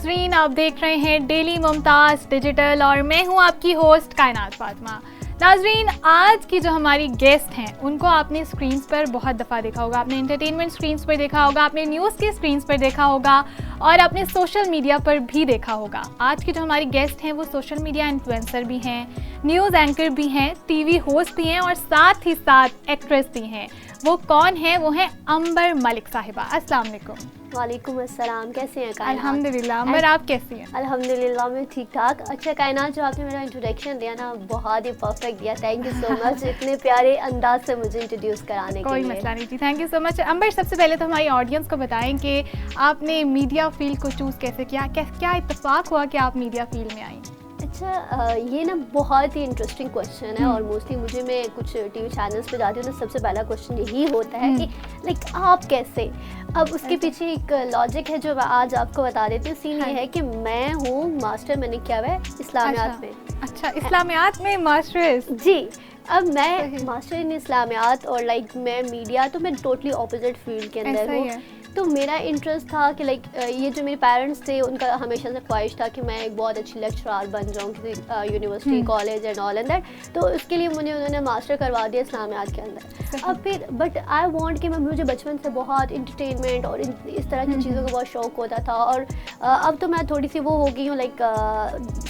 नाजरीन, आप देख रहे हैं डेली मुमताज़ डिजिटल और मैं हूं आपकी होस्ट कायनात फातिमा। नाजरीन, आज की जो हमारी गेस्ट हैं उनको आपने स्क्रीन्स पर बहुत दफ़ा देखा होगा, आपने एंटरटेनमेंट स्क्रीन्स पर देखा होगा, आपने न्यूज़ के स्क्रीन्स पर देखा होगा और आपने सोशल मीडिया पर भी देखा होगा। आज की जो हमारी गेस्ट हैं वो सोशल मीडिया इन्फ्लुएंसर भी हैं, न्यूज़ एंकर भी हैं, टीवी होस्ट भी हैं और साथ ही साथ एक्ट्रेस भी हैं। वो कौन है? वो हैं अंबर मलिक साहिबा। अस्सलाम वालेकुम। वालेकुम अस्सलाम। कैसे हैं कायनात? अल्हम्दुलिल्लाह। अंबर, आप कैसी हैं? अल्हम्दुलिल्लाह, मैं ठीक ठाक। अच्छा कायनात, जो आपने मेरा इंट्रोडक्शन दिया ना, बहुत ही परफेक्ट दिया। थैंक यू सो मच इतने प्यारे अंदाज से मुझे इंट्रोड्यूस कराने के लिए। कोई मसला नहीं जी, थैंक यू सो मच। अंबर, सबसे पहले तो हमारी ऑडियंस को बताएं कि आपने मीडिया फील्ड को चूज़ कैसे किया, क्या इत्तेफाक हुआ कि आप मीडिया फील्ड में आई? अच्छा, ये ना बहुत ही इंटरेस्टिंग क्वेश्चन है और मोस्टली मुझे, मैं कुछ टीवी चैनल्स पे जाती हूँ ना, सबसे पहला क्वेश्चन यही होता है कि लाइक आप कैसे। अब उसके पीछे एक लॉजिक है जो मैं आज आपको बता देती हूँ। सीन ये है कि मैं हूँ मास्टर, मैंने किया हुआ है इस्लामियात में। अच्छा, इस्लामियात में मास्टर्स? जी। अब मैं मास्टर इन इस्लामियात और लाइक मैं मीडिया, तो मैं टोटली ऑपोजिट फील्ड के अंदर हूँ। तो मेरा इंटरेस्ट था कि लाइक ये जो मेरे पेरेंट्स थे उनका हमेशा से ख्वाहिश था कि मैं एक बहुत अच्छी लेक्चरार बन जाऊँ किसी university, college and all and that. तो उसके लिए मुझे उन्होंने मास्टर करवा दिया इस्लामियात के अंदर। अब फिर बट आई वांट कि मुझे बचपन से बहुत इंटरटेनमेंट और इस तरह की चीज़ों का बहुत शौक होता था। और अब तो मैं थोड़ी सी वो हो गई हूँ, लाइक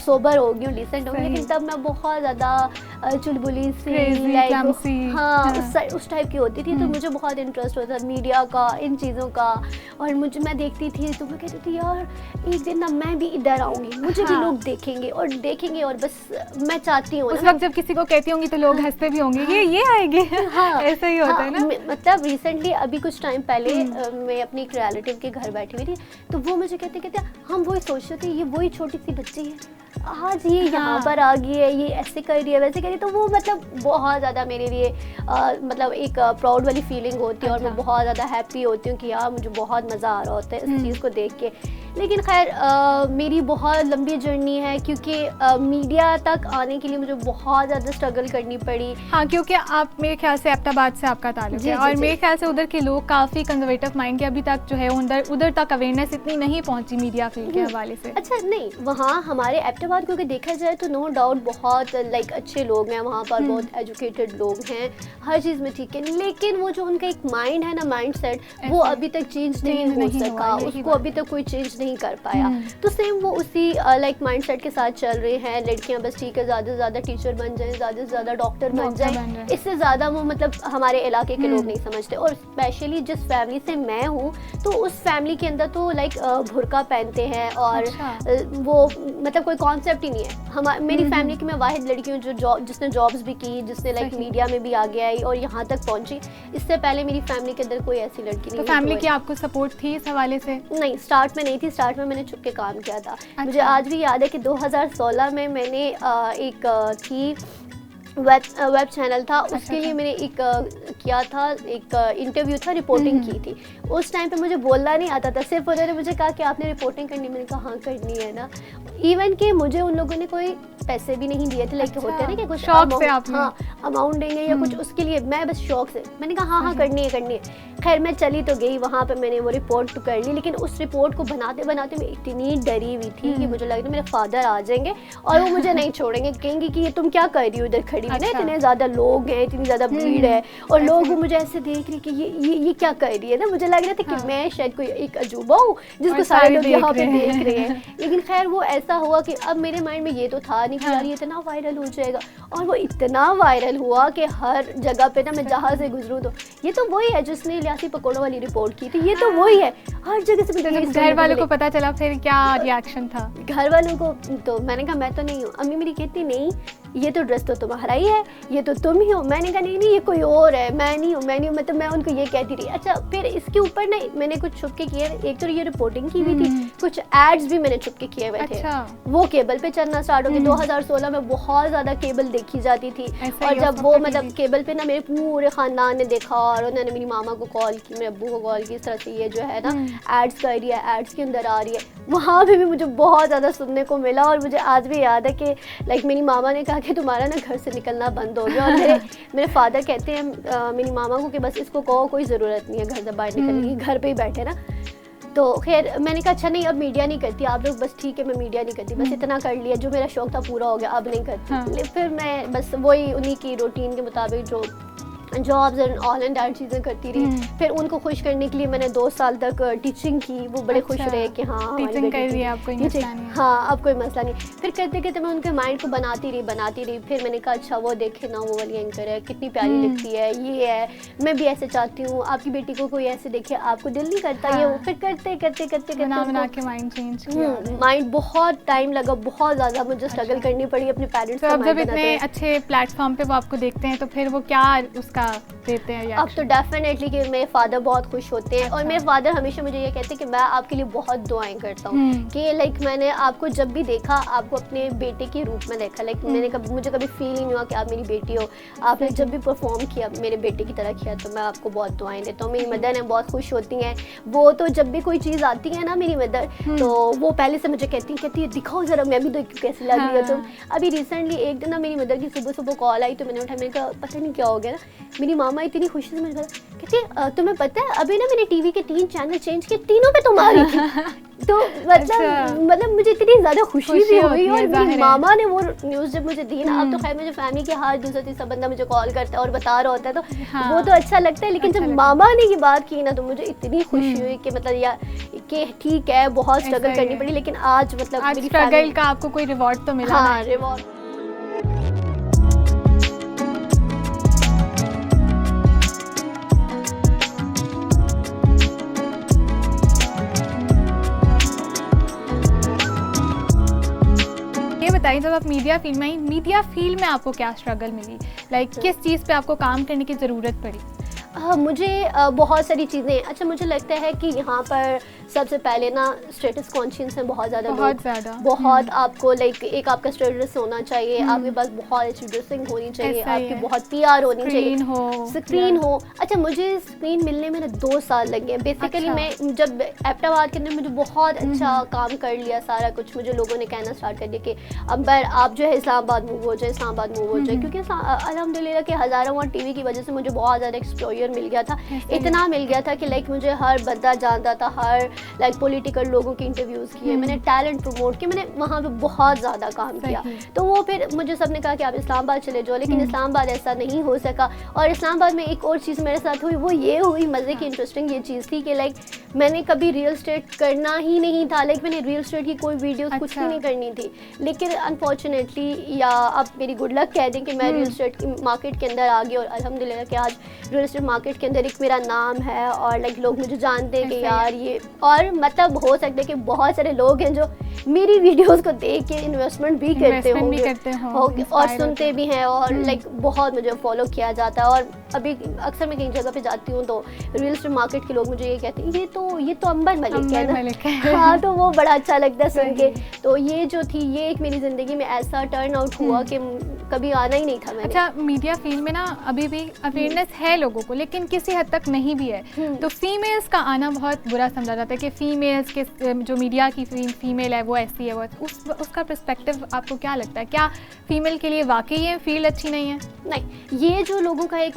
सोबर हो गई हूँ, डिसेंट हो गई, लेकिन तब मैं बहुत ज़्यादा चुलबुली सी, लाइक हाँ उस टाइप की होती थी। तो मुझे बहुत इंटरेस्ट होता था मीडिया का, इन चीज़ों का। और मैं देखती थी तो मैं कहती थी यार एक दिन ना मैं भी इधर आऊँगी, मुझे भी लोग देखेंगे और बस मैं चाहती हूँ उस वक्त जब किसी को कहती होंगी तो लोग हंसते भी होंगे, ये आएगी। हाँ ऐसा ही होता है ना। मतलब रिसेंटली अभी कुछ टाइम पहले मैं अपनी एक रिलेटिव के घर बैठी हुई थी, तो वो मुझे कहते हम वही सोच रहे थे, ये वही छोटी सी बच्ची है, आज ये यहाँ पर आ गई है, ये ऐसे कर रही है, वैसे कर रही है। तो वो मतलब बहुत ज़्यादा मेरे लिए मतलब एक प्राउड वाली फीलिंग होती है। और मैं बहुत ज़्यादा हैप्पी होती हूँ कि यार मुझे बहुत मज़ा आ रहा होता है इस चीज़ को देख के। लेकिन खैर मेरी बहुत लंबी जर्नी है, क्योंकि मीडिया तक आने के लिए मुझे बहुत ज़्यादा स्ट्रगल करनी पड़ी। हाँ, क्योंकि आप, मेरे ख्याल से एबटाबाद से आपका ताल्लुक है और मेरे ख्याल से उधर के लोग काफ़ी कंजर्वेटिव माइंड के, अभी तक जो है उधर तक अवेयरनेस इतनी नहीं पहुँची मीडिया फील्ड के हवाले से। अच्छा, नहीं, वहाँ हमारे एबटाबाद क्योंकि देखा जाए तो नो डाउट बहुत लाइक अच्छे लोग हैं वहाँ पर, बहुत एजुकेटेड लोग हैं, हर चीज़ में ठीक है। लेकिन वो जो उनका एक माइंड है ना, माइंड सेट, वो अभी तक चेंज नहीं हो सका, उसको अभी तक कोई चेंज नहीं कर पाया। तो सेम वो उसी लाइक माइंडसेट के साथ चल रहे हैं। लड़कियां बस ठीक है, ज़्यादा से ज़्यादा टीचर बन जाएं, ज़्यादा से ज़्यादा डॉक्टर बन जाएं, इससे ज़्यादा वो मतलब हमारे इलाके के लोग नहीं समझते। और स्पेशली जिस फैमिली से मैं हूँ, तो उस फैमिली के अंदर तो लाइक बुर्का पहनते हैं और वो मतलब कोई कॉन्सेप्ट ही नहीं है। मेरी फैमिली की मैं वाहिद लड़की हूँ जो जिसने जॉब्स भी की, जिसने लाइक मीडिया में भी आ गया और यहाँ तक पहुँची। इससे पहले मेरी फैमिली के अंदर कोई ऐसी लड़की नहीं। तो फैमिली की आपको सपोर्ट थी इस हवाले से? नहीं, स्टार्ट में नहीं थी। स्टार्ट में मैंने छुप के काम किया था। मुझे आज भी याद है कि 2016 में मैंने एक थी वेब चैनल था, उसके लिए मैंने एक किया था, एक इंटरव्यू था, रिपोर्टिंग की थी। उस टाइम पे मुझे बोलना नहीं आता था, सिर्फ उन्होंने मुझे कहा कि आपने रिपोर्टिंग करनी। मैंने कहा हाँ करनी है ना। इवन कि मुझे उन लोगों ने कोई पैसे भी नहीं दिए थे, लाइक होते हैं ना कि कुछ शौक से आप, हाँ अमाउंट देंगे या कुछ, उसके लिए मैं बस शौक से मैंने कहा हाँ करनी है। खैर मैं चली तो गई वहाँ पे, मैंने वो रिपोर्ट तो कर ली। लेकिन उस रिपोर्ट को बनाते बनाते मैं इतनी डरी हुई थी कि मुझे लग रहा मेरे फादर आ जाएंगे और वो मुझे नहीं छोड़ेंगे, कहेंगे कि ये तुम क्या कर रही हो इधर खड़ी हुई ना, इतने ज़्यादा लोग हैं, इतनी ज़्यादा भीड़ है और लोग मुझे ऐसे देख रहे कि ये क्या कर रही है ना। मुझे लग रहा था कि मैं शायद कोई एक अजूबा हूँ जिसको सारे लोग यहाँ पे देख रहे हैं। लेकिन खैर वो ऐसा हुआ कि अब मेरे माइंड में ये तो था नहीं कि यार ये इतना वायरल हो जाएगा, और वो इतना वायरल हुआ कि हर जगह पे ना मैं जहाँ से गुजरूँ तो ये तो वही है जिसने लियासी पकौड़ों वाली रिपोर्ट की थी, ये तो वही है, हर जगह से। घर वालों को पता चला फिर क्या रिएक्शन था? घर वालों को तो मैंने कहा मैं तो नहीं हूँ। अम्मी मेरी कहती नहीं ये तो ड्रेस तो तुम्हारा ही है, ये तो तुम ही हो। मैंने कहा नहीं ये कोई और है, मैं नहीं हूँ मतलब मैं उनको ये कहती रही। अच्छा, फिर इसके ऊपर ना मैंने कुछ छुप के किए। एक तो ये रिपोर्टिंग की हुई थी, कुछ एड्स भी मैंने छुप के किए हुए थे। वो केबल पे चलना स्टार्ट हो गई। 2016 में बहुत ज़्यादा केबल देखी जाती थी। और जब वो मतलब केबल पे ना मेरे पूरे ख़ानदान ने देखा और उन्होंने मेरी मामा को कॉल की, मेरे अब्बू को कॉल की, इस तरह से ये जो है ना एड्स कर रही है, एड्स के अंदर आ रही है। वहाँ पे भी मुझे बहुत ज़्यादा सुनने को मिला। और मुझे आज भी याद है कि लाइक मेरी मामा ने कहा कि तुम्हारा ना घर से निकलना बंद हो गया। और मेरे फादर कहते हैं मेरी मामा को कि बस इसको कहो कोई ज़रूरत नहीं है घर से बाहर निकलने की, घर पे ही बैठे ना। तो खैर मैंने कहा अच्छा नहीं अब मीडिया नहीं करती आप लोग, बस ठीक है मैं मीडिया नहीं करती, बस इतना कर लिया, जो मेरा शौक था पूरा हो गया, अब नहीं करती। हाँ। फिर मैं बस वही उन्हीं की रूटीन के मुताबिक जो jobs and all and that चीज़ें करती रही। फिर उनको खुश करने के लिए मैंने 2 साल तक टीचिंग की, वो बड़े खुश रहे कि हाँ टीचिंग कर रही है, अब कोई मसला नहीं। हाँ अब कोई मसला नहीं। फिर करते करते मैं उनके माइंड को बनाती रही। फिर मैंने कहा अच्छा वो देखे ना, वो वाली एंकर है कितनी प्यारी लगती है, ये है, मैं भी ऐसे चाहती हूँ, आपकी बेटी को कोई ऐसे देखे, आपको दिल नहीं करता ये वो। फिर करते करते बना के माइंड चेंज किया। माइंड बहुत टाइम लगा, बहुत ज़्यादा मुझे स्ट्रगल करनी पड़ी अपने पेरेंट्स को। अब जब इतने अच्छे प्लेटफॉर्म पे वो आपको देखते हैं तो फिर वो क्या उसका देते हैं? अब तो डेफिनेटली कि मेरे फादर बहुत खुश होते हैं। और मेरे फादर हमेशा मुझे ये कहते हैं कि मैं आपके लिए बहुत दुआएं करता हूँ कि लाइक मैंने आपको जब भी देखा आपको अपने बेटे के रूप में देखा। लाइक मुझे कभी फील ही नहीं हुआ कि आप मेरी बेटी हो। आपने जब भी परफॉर्म किया मेरे बेटे की तरह किया, तो मैं आपको बहुत दुआएं देता हूँ। मेरी मदर हैं बहुत खुश होती हैं, वो तो जब भी कोई चीज़ आती है ना मेरी मदर, तो वो पहले से मुझे कहती है दिखाओ ज़रा मैं भी देखूँ कैसी लग रही है तुम। अभी रिसेंटली एक दिन ना मेरी मदर की सुबह कॉल आई, तो मैंने उठाया, मैंने कहा पता नहीं क्या हो गया ना, मेरी मामा इतनी खुशी से मैंने कहा, कहती तुम्हें पता है अभी ना मैंने टीवी के 3 चैनल चेंज किए, तीनों पे तुम आ रही थी। तो मतलब मुझे इतनी ज़्यादा खुशी भी हुई। और मेरी मामा ने वो न्यूज़ जब मुझे दी ना, अब तो खैर मुझे फैमिली के हर दूसरा तीसरा बंदा मुझे कॉल करता है और बता रहा होता है, तो वो तो अच्छा लगता है। लेकिन जब मामा ने ये बात की ना तो मुझे इतनी खुशी हुई कि मतलब यार कि ठीक है बहुत स्ट्रगल करनी पड़ी, लेकिन आज मतलब स्ट्रगल का आपको कोई रिवॉर्ड तो मिला। हाँ रिवॉर्ड। बताइए जब आप मीडिया फील्ड में आई, मीडिया फील्ड में आपको क्या स्ट्रगल मिली? लाइक किस चीज़ पे आपको काम करने की ज़रूरत पड़ी? मुझे बहुत सारी चीज़ें, अच्छा मुझे लगता है कि यहाँ पर सबसे पहले ना स्टेटस कॉन्शियस है बहुत ज़्यादा। बहुत आपको लाइक एक आपका स्टेटस होना चाहिए, आपके पास बहुत अच्छी ड्रेसिंग होनी चाहिए, आपकी बहुत PR होनी चाहिए, स्क्रीन हो। अच्छा मुझे स्क्रीन मिलने में ना 2 साल लगे बेसिकली। मैं जब एबटाबाद के अंदर मुझे बहुत अच्छा काम कर लिया, सारा कुछ मुझे लोगों ने कहना स्टार्ट कर दिया कि अंबर आप जो है इस्लामाबाद मूव हो जाए, क्योंकि अल्हम्दुलिल्लाह के हज़ारों और TV की वजह से मुझे बहुत ज़्यादा एक्सपोजर मिल गया था। इतना मिल गया था कि लाइक मुझे हर बंदा जानता था, हर लाइक पॉलिटिकल लोगों की इंटरव्यूज़ किए, मैंने टैलेंट प्रमोट किया, मैंने वहाँ पे बहुत ज़्यादा काम किया। तो वो फिर मुझे सबने कहा कि आप इस्लामाबाद चले जाओ, लेकिन इस्लामाबाद ऐसा नहीं हो सका। और इस्लामाबाद में एक और चीज़ मेरे साथ हुई, वो ये हुई मज़े की इंटरेस्टिंग ये चीज़ थी कि लाइक मैंने कभी रियल एस्टेट करना ही नहीं था, लाइक मैंने रियल एस्टेट की कोई वीडियोस कुछ भी नहीं करनी थी। लेकिन अनफॉर्चुनेटली या आप मेरी गुड लक कह दें कि मैं रियल एस्टेट की मार्केट के अंदर आ गई, और अल्हम्दुलिल्लाह कि आज रियल एस्टेट मार्केट के अंदर एक मेरा नाम है, और लाइक लोग मुझे जानते हैं कि यार ये, और मतलब हो सकता है कि बहुत सारे लोग हैं जो मेरी वीडियोस को देख के इन्वेस्टमेंट भी करते होंगे और सुनते भी हैं, और लाइक बहुत मुझे फॉलो किया जाता है। और अभी अक्सर मैं कहीं जगह पे जाती हूँ तो रियल एस्टेट मार्केट के लोग मुझे ये कहते हैं ये तो अंबर मलिक है ना। हाँ तो वो बड़ा अच्छा लगता है सुन के। तो ये जो थी ये एक मेरी ज़िंदगी में ऐसा टर्न आउट हुआ कि कभी आना ही नहीं था मैंने। अच्छा मीडिया फील्ड में ना अभी भी अवेयरनेस है लोगों को, लेकिन किसी हद तक नहीं भी है। तो फीमेल्स का आना बहुत बुरा समझा जाता है कि फीमेल्स के जो मीडिया की फीमेल है वो ऐसी है, वो उसका पर्सपेक्टिव आपको क्या लगता है? क्या फीमेल के लिए वाकई ये फील्ड अच्छी नहीं है? नहीं, ये जो लोगों का एक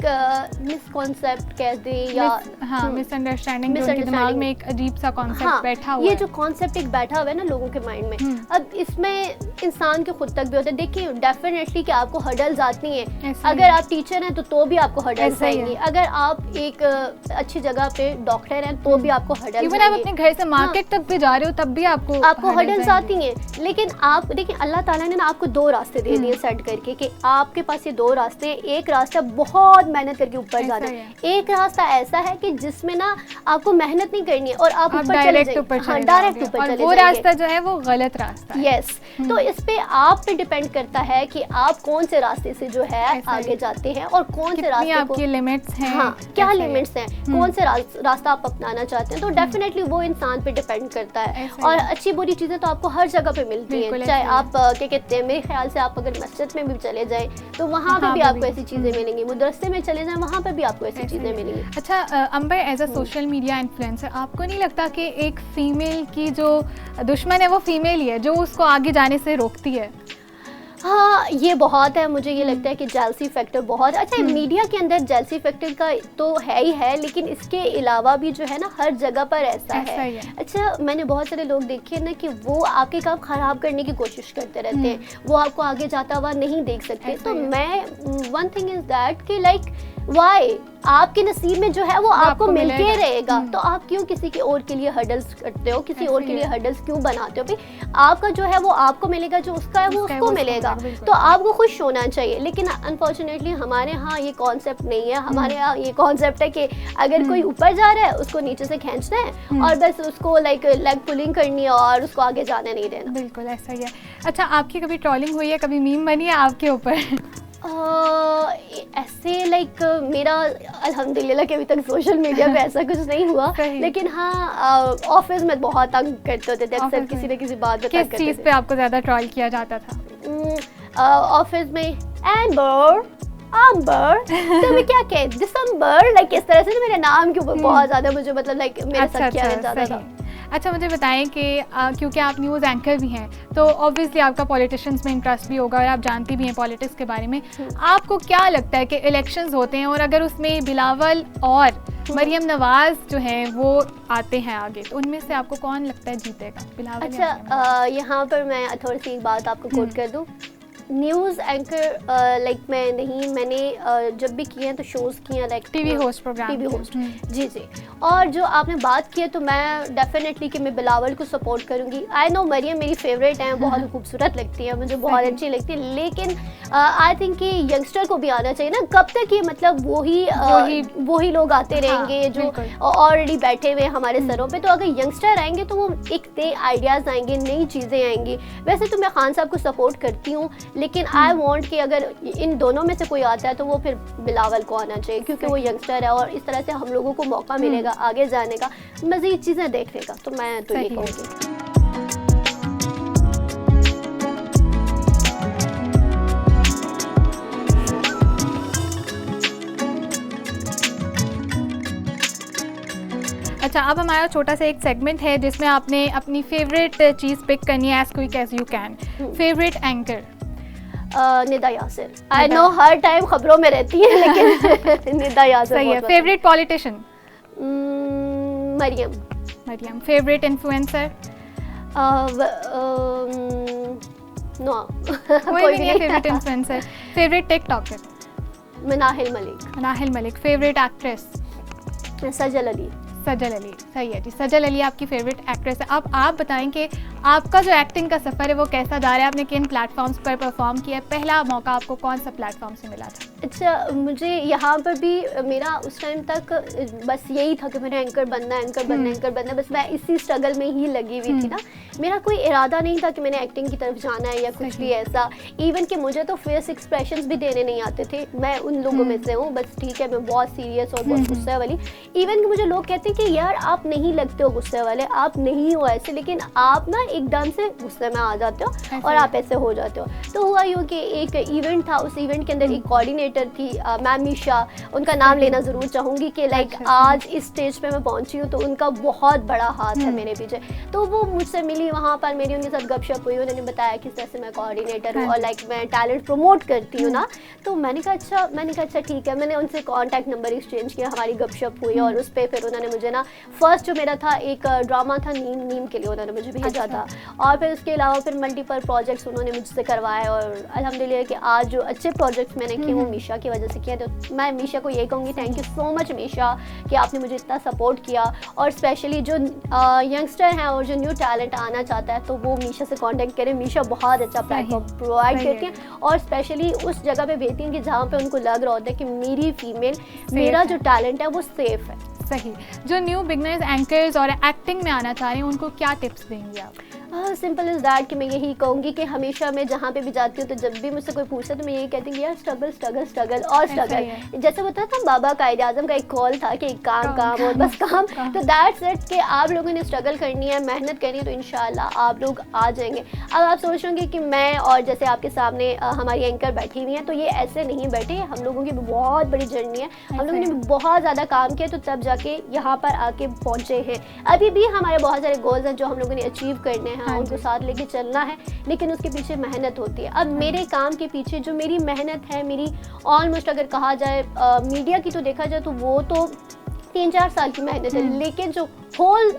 मिसकॉन्सेप्ट कह दें या मिसअंडरस्टैंडिंग जो उनके दिमाग में एक अजीब सा कॉन्सेप्ट बैठा हुआ है। ये जो कॉन्सेप्ट एक बैठा हुआ है ना लोगों के माइंड में, अब इसमें इंसान के खुद तक भी होता है। देखिए डेफिनेटली कि आपको हर्डल्स आती हैं, अगर आप टीचर हैं तो भी आपको हर्डल्स आएंगी, अगर आप एक अच्छी जगह पे डॉक्टर हैं तो भी आपको हर्डल्स, इवन आप अपने घर से मार्केट तक भी जा रहे हो तब भी आपको हर्डल्स आती हैं। लेकिन आप देखिए अल्लाह ताला ने ना आपको 2 रास्ते दे दिए सेट करके कि आपके पास ये 2 रास्ते हैं। एक रास्ता बहुत मेहनत करके ऊपर जाना है, एक रास्ता ऐसा है कि जिसमें ना आपको मेहनत नहीं करनी है और आप ऊपर चले डायरेक्ट ऊपर चले जाएंगे, वो रास्ता जो है वो गलत रास्ता है। यस, तो इस पे आप पे डिपेंड करता है कि आप कौन से रास्ते से जो है आगे जाते हैं और कौन से रास्ते आपकी लिमिट्स हैं, हाँ क्या लिमिट्स हैं, कौन से रास्ता आप अपनाना चाहते हैं। तो डेफिनेटली वो इंसान पे डिपेंड करता है। और अच्छी बुरी चीज़ें तो आपको हर जगह पे मिलती हैं, चाहे आप क्या कहते हैं, मेरे ख्याल से आप अगर मस्जिद में भी चले जाएं तो वहाँ पे भी आपको ऐसी चीज़ें मिलेंगी, मदरसे में चले जाएं वहाँ पे भी आपको ऐसी चीज़ें मिलेंगी। अच्छा Amber, as a social media influencer आपको नहीं लगता कि एक फीमेल की जो दुश्मन है वो फीमेल ही है जो उसको आगे जाने से रोकती है? हाँ ये बहुत है, मुझे ये लगता है कि जेलसी फैक्टर बहुत अच्छा मीडिया के अंदर जेलसी फैक्टर का तो है ही है, लेकिन इसके अलावा भी जो है ना हर जगह पर ऐसा है। अच्छा, मैंने बहुत सारे लोग देखे हैं ना कि वो आपके काम खराब करने की कोशिश करते रहते हैं, वो आपको आगे जाता हुआ नहीं देख सकते। तो मैं वन थिंग इज दैट कि लाइक वाई आपके नसीब में जो है वो आपको मिलके रहेगा, तो आप क्यों किसी के और के लिए हर्डल्स करते हो, किसी और के लिए हर्डल्स क्यों बनाते हो? भाई आपका जो है वो आपको मिलेगा, जो उसका है वो उसको मिलेगा, तो आपको खुश होना चाहिए। लेकिन अनफॉर्चुनेटली हमारे यहाँ ये कॉन्सेप्ट नहीं है। हमारे यहाँ ये कॉन्सेप्ट है कि अगर कोई ऊपर जा रहा है उसको नीचे से खींचना है और बस उसको लाइक लेग पुलिंग करनी है और उसको आगे जाने नहीं देना। बिल्कुल ऐसा ही है। अच्छा, आपकी कभी ट्रोलिंग हुई है, कभी मीम बनी है आपके ऊपर? ऐसे लाइक मेरा अल्हम्दुलिल्लाह कि अभी तक सोशल मीडिया पे ऐसा कुछ नहीं हुआ, लेकिन हाँ ऑफिस में बहुत तंग करते होते थे अक्सर, किसी न किसी बात पे। किस चीज़ पे आपको ज़्यादा ट्रोल किया जाता था? ऑफिस में एम्बर तुम्हें क्या कहे दिसंबर, लाइक इस तरह से ना मेरे नाम के ऊपर बहुत ज़्यादा मुझे मतलब लाइक मेरे साथ किया जाता था। अच्छा, मुझे बताएं कि क्योंकि आप न्यूज़ एंकर भी हैं तो ऑब्वियसली आपका पॉलिटिशियंस में इंटरेस्ट भी होगा और आप जानती भी हैं पॉलिटिक्स के बारे में। आपको क्या लगता है कि इलेक्शंस होते हैं और अगर उसमें बिलावल और मरियम नवाज़ जो हैं वो आते हैं आगे, तो उनमें से आपको कौन लगता है जीतेगा, बिलावल? अच्छा, यहाँ पर मैं थोड़ी सी बात आपको कोट कर दूँ। न्यूज़ एंकर लाइक मैंने जब भी किए हैं तो शोज़ किए हैं, like TV host program, TV host. जी। और जो आपने बात की है तो मैं डेफिनेटली कि मैं बिलावल को सपोर्ट करूंगी। आई नो मरियम मेरी फेवरेट है, बहुत खूबसूरत लगती है, मुझे बहुत अच्छी लगती है, लेकिन आई थिंक कि यंगस्टर को भी आना चाहिए ना। कब तक ये मतलब वही लोग आते रहेंगे जो ऑलरेडी बैठे हुए हमारे सरों पे? तो अगर यंगस्टर आएंगे तो वो एक नए आइडियाज़ आएंगे, नई चीज़ें आएंगी। वैसे तो मैं खान साहब को सपोर्ट करती हूँ, लेकिन आई वांट कि अगर इन दोनों में से कोई आता है तो वो फिर बिलावल को आना चाहिए, क्योंकि वो यंगस्टर है और इस तरह से हम लोगों को मौका मिलेगा आगे जाने का, मज़ीद चीज़ें देखने का। तो मैं तो ये कहूँगी। अच्छा, अब हमारा छोटा सा एक सेगमेंट है जिसमें आपने अपनी फेवरेट चीज़ पिक करनी है as quick as you can. Favourite anchor? Nida Yasir. I know हर टाइम खबरों में रहती है, लेकिन निदा यासिर सही है। Favourite politician? Maryam. Favourite influencer? No कोई भी नहीं favourite influencer. Favourite TikToker? Manahil Malik. Favourite actress? Sajal Ali. सही है जी, सजल अली आपकी फेवरेट एक्ट्रेस है। अब आप बताएं कि आपका जो एक्टिंग का सफ़र है वो कैसा जा रहा है, आपने किन प्लेटफॉर्म्स पर परफॉर्म किया है, पहला मौका आपको कौन सा प्लेटफॉर्म से मिला था? अच्छा, मुझे यहाँ पर भी मेरा उस टाइम तक बस यही था कि मैंने एंकर बनना, बस मैं इसी स्ट्रगल में ही लगी हुई थी ना। मेरा कोई इरादा नहीं था कि मैंने एक्टिंग की तरफ जाना है या कुछ भी ऐसा। इवन कि मुझे तो फेस एक्सप्रेशंस भी देने नहीं आते थे। मैं उन लोगों में से हूँ, बस ठीक है मैं बहुत सीरियस और बहुत गुस्से वाली। इवन कि मुझे लोग कहते हैं कि यार आप नहीं लगते हो गुस्से वाले, आप नहीं हो ऐसे, लेकिन आप ना एकदम से गुस्से में आ जाते हो और आप ऐसे हो जाते हो। तो हुआ यूँ कि एक इवेंट था, उस इवेंट के अंदर एक कोऑर्डिनेटर थी मैम मीशा, उनका नाम लेना ज़रूर चाहूँगी कि लाइक आज इस स्टेज पे मैं पहुँची हूँ तो उनका बहुत बड़ा हाथ है मेरे पीछे। तो वो मुझसे मिली वहाँ पर, मेरी उनके साथ गपशप हुई, उन्होंने बताया किस तरह से मैं कोऑर्डिनेटर हूँ और लाइक मैं टैलेंट प्रमोट करती हूँ ना। तो मैंने कहा अच्छा ठीक है। मैंने उनसे कॉन्टैक्ट नंबर एक्सचेंज किया, हमारी गपशप हुई और उस पर फिर उन्होंने मुझे ना फर्स्ट जो मेरा था एक ड्रामा था नीम के लिए उन्होंने मुझे भेजा था, और फिर उसके अलावा फिर मल्टीपल प्रोजेक्ट्स उन्होंने मुझसे करवाए और अल्हम्दुलिल्लाह कि आज जो अच्छे प्रोजेक्ट्स मैंने किए वो मीशा की वजह से किया। तो मैं मीशा को ये कहूँगी thank you so much Misha कि आपने मुझे इतना सपोर्ट किया। और स्पेशली जो यंगस्टर हैं और जो न्यू टैलेंट आना चाहता है तो वो मीशा से कॉन्टेक्ट करें। मीशा बहुत अच्छा प्लेटफॉर्म प्रोवाइड करती हैं और स्पेशली उस जगह पे भेजती हैं कि जहाँ पे उनको लग रहा होता है कि मेरी फीमेल मेरा जो टैलेंट है वो सेफ है। सही। जो न्यू बिगनर्स एंकर्स और एक्टिंग में आना चाह रहे हैं उनको क्या टिप्स देंगे आप? सिंपल इज़ दैट कि मैं यही कहूँगी कि हमेशा मैं जहाँ पे भी जाती हूँ तो जब भी मुझसे कोई पूछता है तो मैं यही कहती हूँ कि यार स्ट्रगल और स्ट्रगल। जैसे होता था बाबा कायदे आज़म का एक कॉल था कि काम और बस काम। तो दैट्स इट कि आप लोगों ने स्ट्रगल करनी है, मेहनत करनी है, तो इंशाल्लाह आप लोग आ जाएंगे। अब आप सोच रहे होंगे कि मैं और जैसे आपके सामने हमारी एंकर बैठी हुई हैं तो ये ऐसे नहीं बैठे, हम लोगों की बहुत बड़ी जर्नी है, हम लोगों ने बहुत ज़्यादा काम किया तो तब जाके यहाँ पर आके पहुँचे हैं। अभी भी हमारे बहुत सारे गोल्स हैं जो हम लोगों ने अचीव करने हैं, हैं, हाँ उनको साथ लेके चलना है, लेकिन उसके पीछे मेहनत होती है। अब मेरे काम के पीछे जो मेरी मेहनत है, मेरी ऑलमोस्ट अगर कहा जाए मीडिया की तो देखा जाए तो वो तो 3-4 साल की मेहनत है, लेकिन जो होल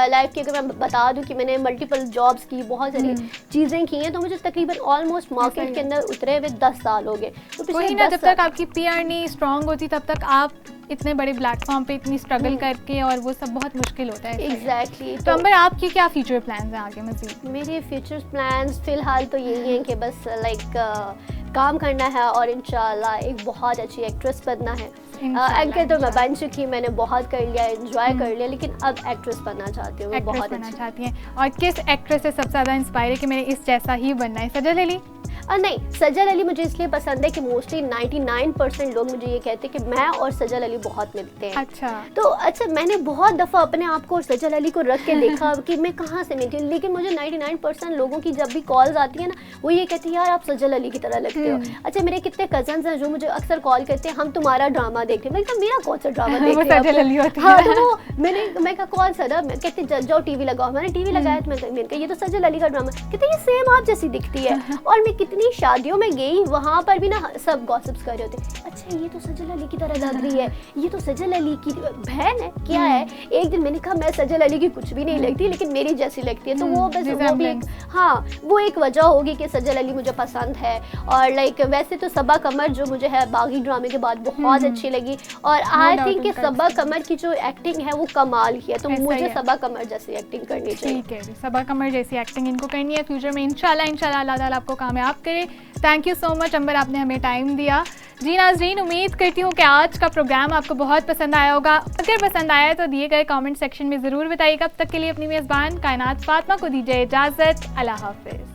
लाइफ की अगर मैं बता दूं कि मैंने मल्टीपल जॉब्स की, बहुत सारी चीज़ें की हैं, तो मुझे तकरीबन ऑलमोस्ट मार्केट के अंदर उतरे हुए 10 साल हो गए। तो वही ना, जब तक आपकी पीआर नहीं स्ट्रांग होती तब तक आप इतने बड़े प्लेटफॉर्म पे इतनी स्ट्रगल करके, और वो सब बहुत मुश्किल होता है। एग्जैक्टली। तो अंबर, आपके क्या फ्यूचर प्लान्स हैं आगे मज़ीद? मेरे फ्यूचर प्लान्स फ़िलहाल तो यही हैं कि बस लाइक काम करना है और इंशाल्लाह एक बहुत अच्छी एक्ट्रेस बनना है। एंकर तो मैं बन चुकी, मैंने बहुत कर लिया, एंजॉय कर लिया, लेकिन अब एक्ट्रेस बनना चाहती हूँ। बहुत बनना चाहती हैं। और किस एक्ट्रेस से सबसे ज़्यादा इंस्पायर है कि मैंने इस जैसा ही बनना है? सजल अली? नहीं, सजल अली मुझे इसलिए पसंद है कि मोस्टली 99% लोग मुझे ये कहते हैं कि मैं और सजल अली बहुत मिलते हैं। अच्छा, मैंने बहुत दफ़ा अपने आप को और सजल अली को रख के देखा कि मैं कहाँ से मिलती हूँ, लेकिन मुझे 99% लोगों की जब भी कॉल्स आती है ना, वो ये कहते हैं यार आप सजल अली की तरह लगते हो। अच्छा, मेरे कितने कजन्स हैं जो मुझे अक्सर कॉल करते हैं, हम तुम्हारा ड्रामा देखते हैं। मैं कहा मेरा कौन सा ड्रामा देखते हैं? हाँ, तो वो मैं कहा कौन सा? कहते जाओ टीवी लगाओ। मैंने टीवी लगाया तो मैंने कहा ये तो सजल अली का ड्रामा। कहते ये सेम आप जैसी दिखती है। और मैं कितनी शादियों में गई, वहाँ पर भी ना सब गॉसिप्स कर रहे होते, अच्छा ये तो सजल अली की तरह लग रही है, ये तो सजल अली की बहन है, क्या है? एक दिन मैंने कहा मैं सजल अली की कुछ भी नहीं लगती, लेकिन मेरी जैसी लगती है। तो वो बस वो भी एक, हाँ, वो एक वजह होगी कि सजल अली मुझे पसंद है। और लाइक वैसे तो सबा कमर जो मुझे है बागी ड्रामे के बाद बहुत अच्छी लगी, और आई थिंक कि सबा कमर की जो एक्टिंग है वो कमाल की है, तो मुझे सबा कमर जैसी एक्टिंग करनी चाहिए। ठीक है, सबा कमर जैसी एक्टिंग इनको करनी है फ्यूचर में इंशाल्लाह अल्लाह ताला आपको कामयाब करे। थैंक यू सो मच अंबर, आपने हमें टाइम दिया। जी नाज़रीन, उम्मीद करती हूँ कि आज का प्रोग्राम आपको बहुत पसंद आया होगा। अगर पसंद आया तो दिए गए कमेंट सेक्शन में ज़रूर बताइएगा। अब तक के लिए अपनी मेज़बान कायनात फातिमा को दीजिए इजाज़त। अल्लाह हाफ़िज़।